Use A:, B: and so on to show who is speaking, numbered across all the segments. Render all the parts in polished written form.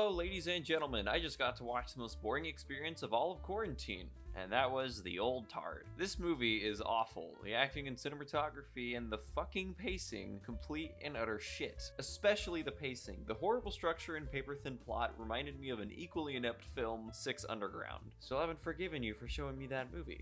A: Hello, ladies and gentlemen. I just got to watch the most boring experience of all of quarantine, and that was The Old Tart. This movie is awful. The acting and cinematography and the fucking pacing, complete and utter shit. Especially the pacing. The horrible structure and paper-thin plot reminded me of an equally inept film, Six Underground. Still haven't forgiven you for showing me that movie.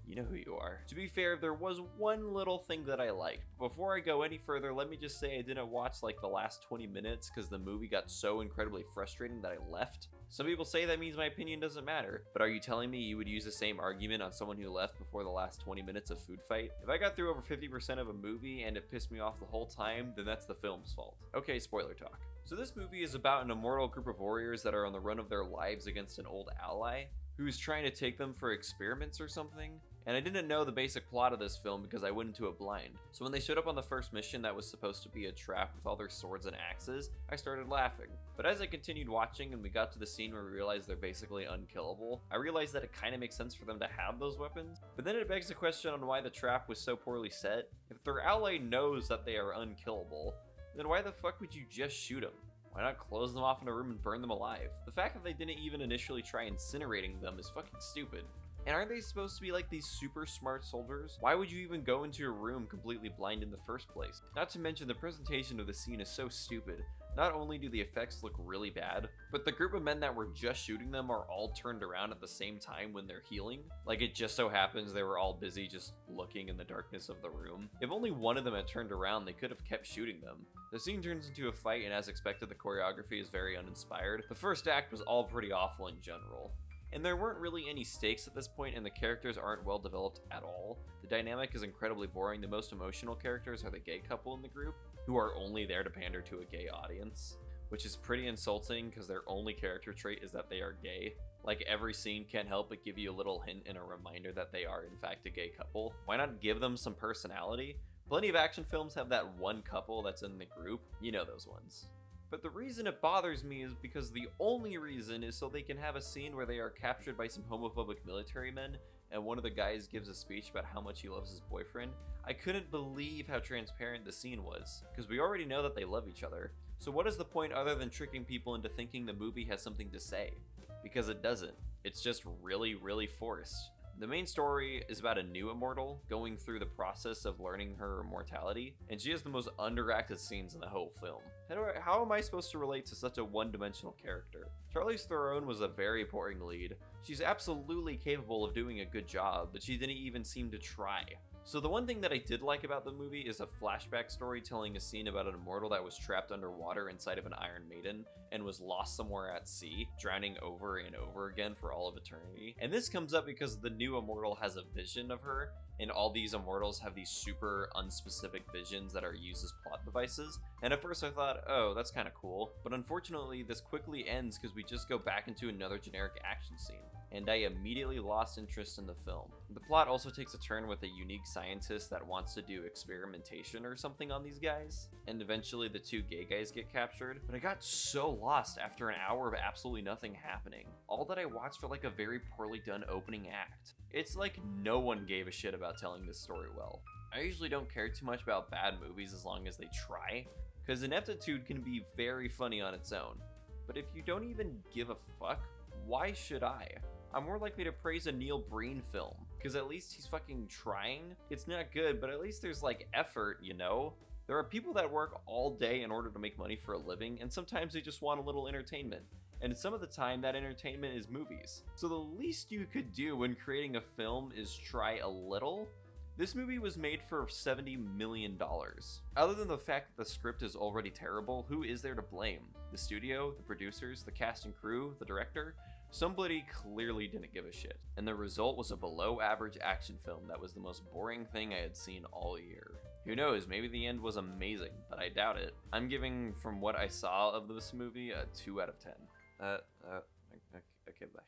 A: You know who you are. To be fair, there was one little thing that I liked. Before I go any further, let me just say I didn't watch like the last 20 minutes because the movie got so incredibly frustrating that I left. Some people say that means my opinion doesn't matter, but are you telling me you would use the same argument on someone who left before the last 20 minutes of Food Fight? If I got through over 50% of a movie and it pissed me off the whole time, then that's the film's fault. Okay, spoiler talk. So this movie is about an immortal group of warriors that are on the run of their lives against an old ally who's trying to take them for experiments or something. And I didn't know the basic plot of this film because I went into it blind. So when they showed up on the first mission that was supposed to be a trap with all their swords and axes, I started laughing. But as I continued watching and we got to the scene where we realized they're basically unkillable, I realized that it kind of makes sense for them to have those weapons. But then it begs the question on why the trap was so poorly set. If their ally knows that they are unkillable, then why the fuck would you just shoot them? Why not close them off in a room and burn them alive? The fact that they didn't even initially try incinerating them is fucking stupid. And aren't they supposed to be like these super smart soldiers? Why would you even go into a room completely blind in the first place? Not to mention the presentation of the scene is so stupid. Not only do the effects look really bad, but the group of men that were just shooting them are all turned around at the same time when they're healing. Like it just so happens they were all busy just looking in the darkness of the room. If only one of them had turned around, they could have kept shooting them. The scene turns into a fight, and as expected, the choreography is very uninspired. The first act was all pretty awful in general. And there weren't really any stakes at this point, and the characters aren't well developed at all. The dynamic is incredibly boring. The most emotional characters are the gay couple in the group, who are only there to pander to a gay audience, which is pretty insulting because their only character trait is that they are gay. Like every scene can't help but give you a little hint and a reminder that they are in fact a gay couple. Why not give them some personality? Plenty of action films have that one couple that's in the group. You know those ones. But the reason it bothers me is because the only reason is so they can have a scene where they are captured by some homophobic military men and one of the guys gives a speech about how much he loves his boyfriend. I couldn't believe how transparent the scene was, because we already know that they love each other. So what is the point other than tricking people into thinking the movie has something to say? Because it doesn't. It's just really, really forced. The main story is about a new immortal going through the process of learning her immortality, and she has the most underacted scenes in the whole film. How am I supposed to relate to such a one-dimensional character? Charlize Theron was a very boring lead. She's absolutely capable of doing a good job, but she didn't even seem to try. So the one thing that I did like about the movie is a flashback story telling a scene about an immortal that was trapped underwater inside of an Iron Maiden and was lost somewhere at sea, drowning over and over again for all of eternity. And this comes up because the new immortal has a vision of her, and all these immortals have these super unspecific visions that are used as plot devices. And at first I thought, oh, that's kind of cool. But unfortunately, this quickly ends because we just go back into another generic action scene, and I immediately lost interest in the film. The plot also takes a turn with a unique scientist that wants to do experimentation or something on these guys, and eventually the two gay guys get captured. But I got so lost after an hour of absolutely nothing happening. All that I watched felt like a very poorly done opening act. It's like no one gave a shit about telling this story well. I usually don't care too much about bad movies as long as they try, because ineptitude can be very funny on its own. But if you don't even give a fuck, why should I? I'm more likely to praise a Neil Breen film, because at least he's fucking trying. It's not good, but at least there's like effort, you know? There are people that work all day in order to make money for a living, and sometimes they just want a little entertainment. And some of the time, that entertainment is movies. So the least you could do when creating a film is try a little. This movie was made for $70 million. Other than the fact that the script is already terrible, who is there to blame? The studio, the producers, the cast and crew, the director? Somebody clearly didn't give a shit. And the result was a below average action film that was the most boring thing I had seen all year. Who knows, maybe the end was amazing, but I doubt it. I'm giving, from what I saw of this movie, a 2 out of 10. Okay, bye.